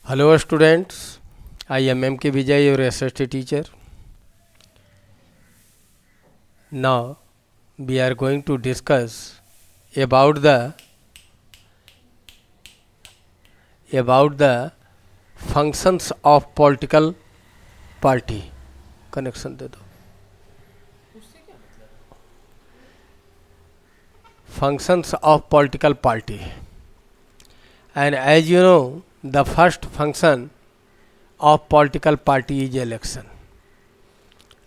Hello students, I am M.K. Vijay, your SST teacher. Now we are going to discuss about the functions of political party. Connection दे दो. Functions of political party. And as you know, the first function of political party is election.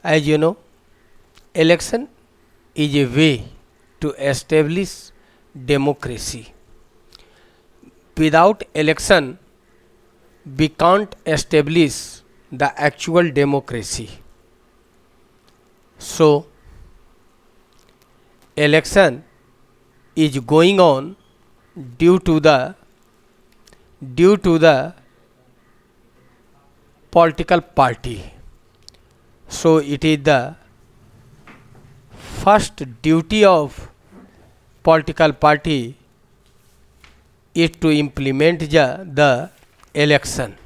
As you know, election is a way to establish democracy. Without election, we can't establish the actual democracy. So, election is going on due to the political party. So, it is the first duty of political party is to implement the election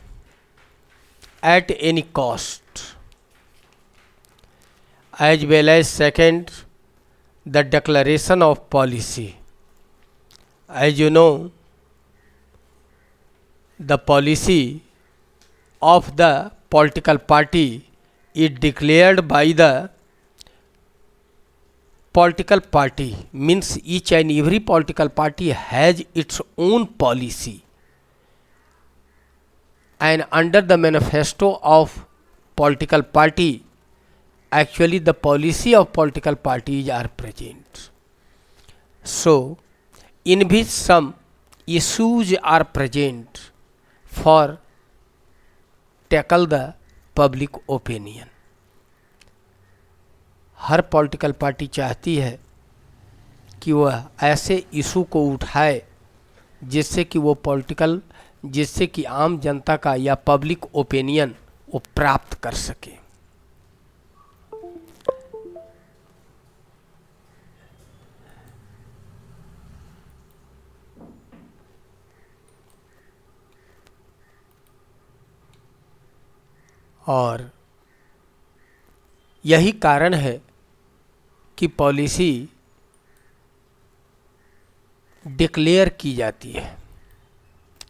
at any cost, as well as second, the declaration of policy. As you know, the policy of the political party is declared by the political party, means each and every political party has its own policy, and under the manifesto of political party, actually the policy of political parties are present. So, in which some issues are present for tackle the public opinion. Her political party चाहती है कि वह ऐसे issue को उठाए जिससे कि आम जनता का या पब्लिक ओपिनियन वो प्राप्त कर सके. और यही कारण है कि पॉलिसी डिक्लेयर की जाती है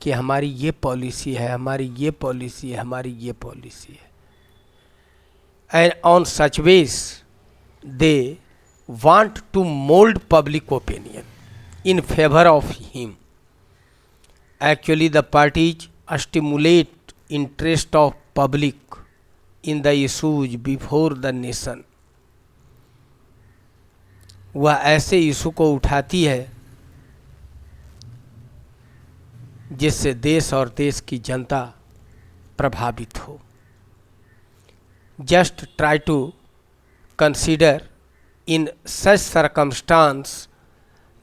कि हमारी ये पॉलिसी है, हमारी ये पॉलिसी है, हमारी ये पॉलिसी है. And on such ways they want to mould public opinion in favour of him. Actually the parties stimulate interest of public in the issues before the nation. वह ऐसे इशू को उठाती है जिससे देश और देश की जनता प्रभावित हो. Just try to consider in such circumstance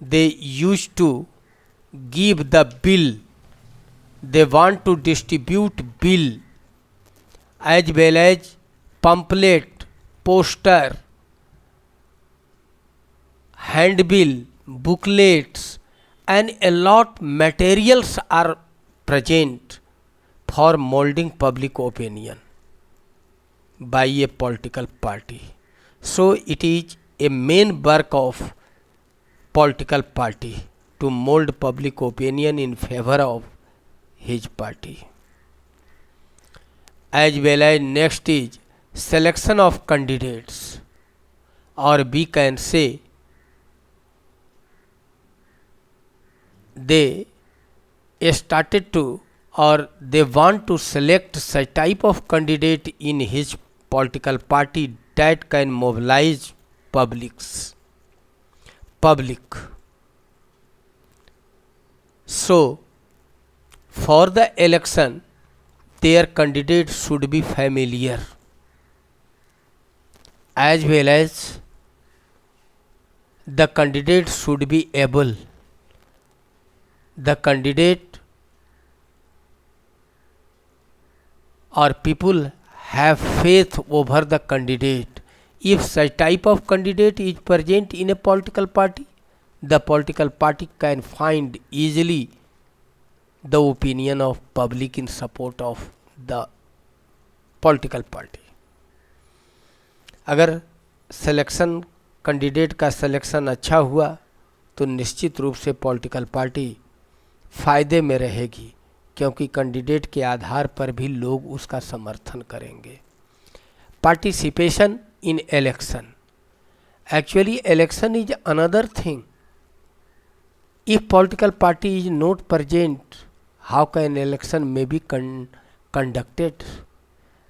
they used to give the bill, they want to distribute bill as well as pamphlet, poster, handbill, booklets, and a lot materials are present for molding public opinion by a political party. So it is a main work of political party to mold public opinion in favor of his party. As well as next is selection of candidates, or we can say they started to or they want to select such type of candidate in his political party that can mobilize public. So for the election their candidate should be familiar, as well as the candidate should be able. The candidate or people have faith over the candidate. If such type of candidate is present in a political party, the political party can find easily the opinion of public in support of the political party. अगर selection candidate का selection अच्छा हुआ तो निश्चित रूप से political party फ़ायदे में रहेगी, क्योंकि कैंडिडेट के आधार पर भी लोग उसका समर्थन करेंगे. Participation in election. Actually, election is another thing. If political party is not present, how can election may be conducted?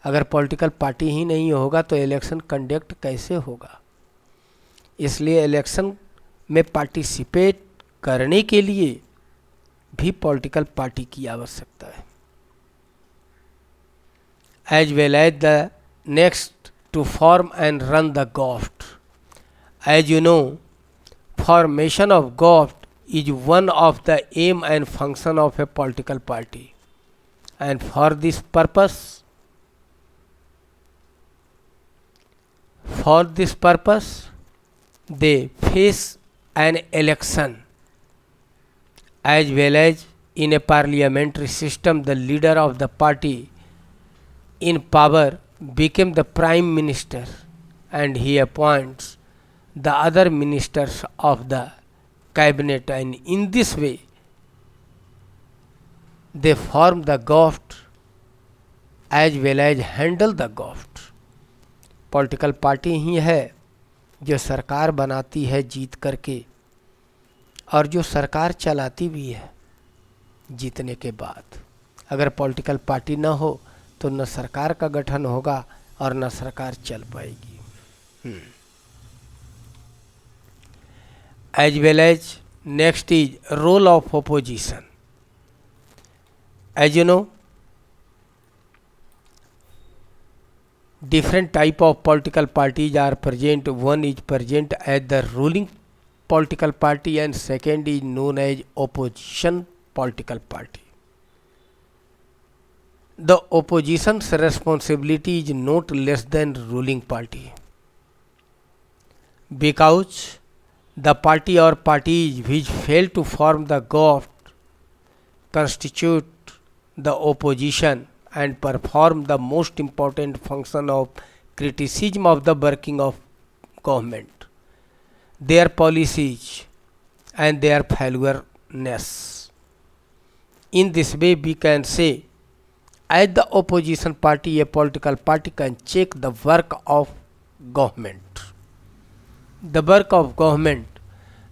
अगर पॉलिटिकल पार्टी ही नहीं होगा तो इलेक्शन कंडक्ट कैसे होगा? इसलिए इलेक्शन में पार्टिसिपेट करने के लिए भी पॉलिटिकल पार्टी की आवश्यकता है. As well as the next to form and run the govt. As you know, formation of GOVT is one of the aim and function of a political party, and for this purpose, they face an election. As well as in a parliamentary system, the leader of the party in power became the prime minister, and he appoints the other ministers of the cabinet, and in this way they form the GOVT as well as handle the GOVT. Political party ही है जो सरकार बनाती है जीत करके, और जो सरकार चलाती भी है जीतने के बाद. अगर पॉलिटिकल पार्टी न हो तो न सरकार का गठन होगा और न सरकार चल पाएगी. As well as next is role of opposition. As you know, different type of political parties are present. One is present as the ruling political party, and second is known as opposition political party. The opposition's responsibility is not less than ruling party, because the party or parties which fail to form the GOVT constitute the opposition and perform the most important function of criticism of the working of government, their policies and their failureness. In this way we can say, as the opposition party, a political party can check the work of government. The work of government,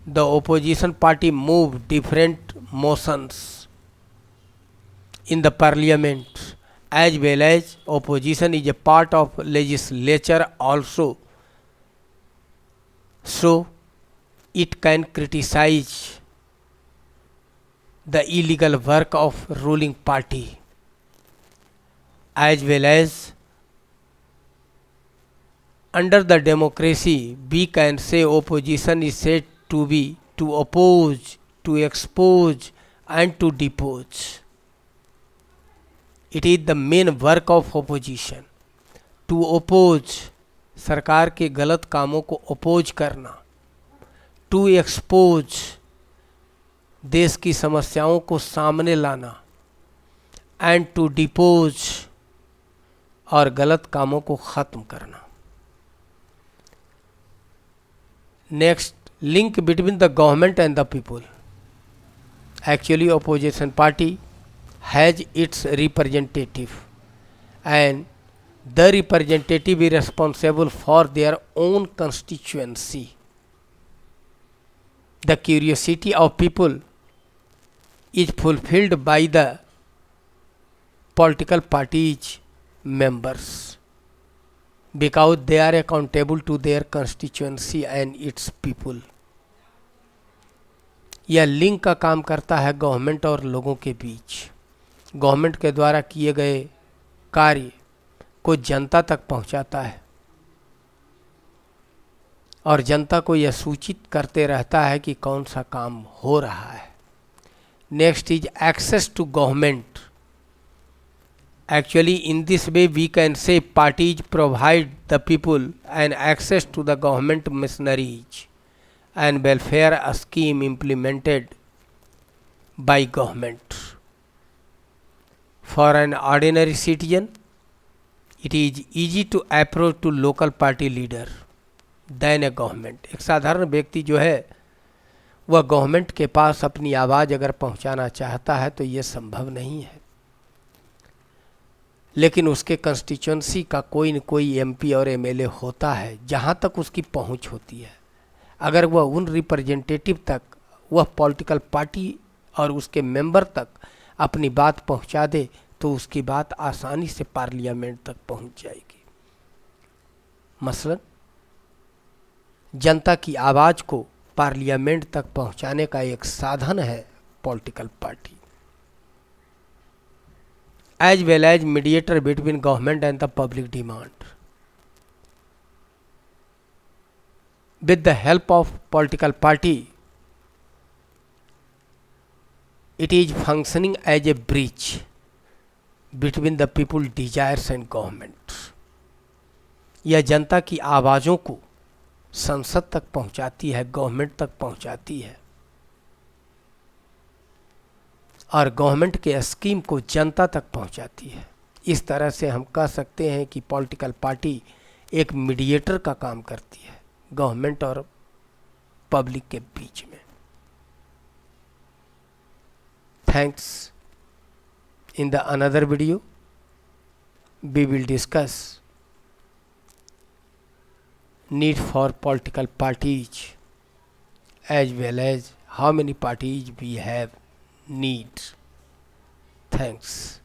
the opposition party move different motions in the parliament, as well as opposition is a part of legislature also, so it can criticize the illegal work of ruling party, as well as under the democracy we can say opposition is said to be to oppose, to expose and to depose. It is the main work of opposition to oppose, सरकार के गलत कामों को oppose करना, to expose, देश की समस्याओं को सामने लाना, एंड टू डिपोज, और गलत कामों को ख़त्म करना. Next, link between the government and the people. Actually opposition party has its representative, and the representative is responsible for their own constituency. The curiosity of people is fulfilled by the political party's members because they are accountable to their constituency and its people. यह link का काम करता है government और लोगों के बीच. Government के द्वारा किए गए कार्य को जनता तक पहुंचाता है और जनता को यह सूचित करते रहता है कि कौन सा काम हो रहा है. Next is access to government. Actually, in this way we can say parties provide the people an access to the government machineries and welfare scheme implemented by government. For an ordinary citizen, it is easy to approach to local party leader than a government. एक साधारण व्यक्ति जो है वह government के पास अपनी आवाज़ अगर पहुंचाना चाहता है तो ये संभव नहीं है, लेकिन उसके कंस्टिट्यूंसी का कोई न कोई एमपी और एमएलए होता है जहां तक उसकी पहुंच होती है। अगर वह उन रिप्रेजेंटेटिव तक, वह पॉलिटिकल पार्टी और उसके मेंबर तक अपनी बात पहुंचा दे तो उसकी बात आसानी से पार्लियामेंट तक पहुंच जाएगी। मसलन जनता की आवाज़ को पार्लियामेंट तक पहुंचाने का एक साधन है political party, as well as mediator between government and the public demand. With the help of political party, it is functioning as a bridge between the people desires and government। यह जनता की आवाज़ों को संसद तक पहुंचाती है, गवर्नमेंट तक पहुंचाती है, और गवर्नमेंट के स्कीम को जनता तक पहुंचाती है। इस तरह से हम कह सकते हैं कि पॉलिटिकल पार्टी एक मीडिएटर का काम करती है गवर्नमेंट और पब्लिक के बीच में। Thanks. In the another video, we will discuss need for political parties as well as how many parties we have need. Thanks.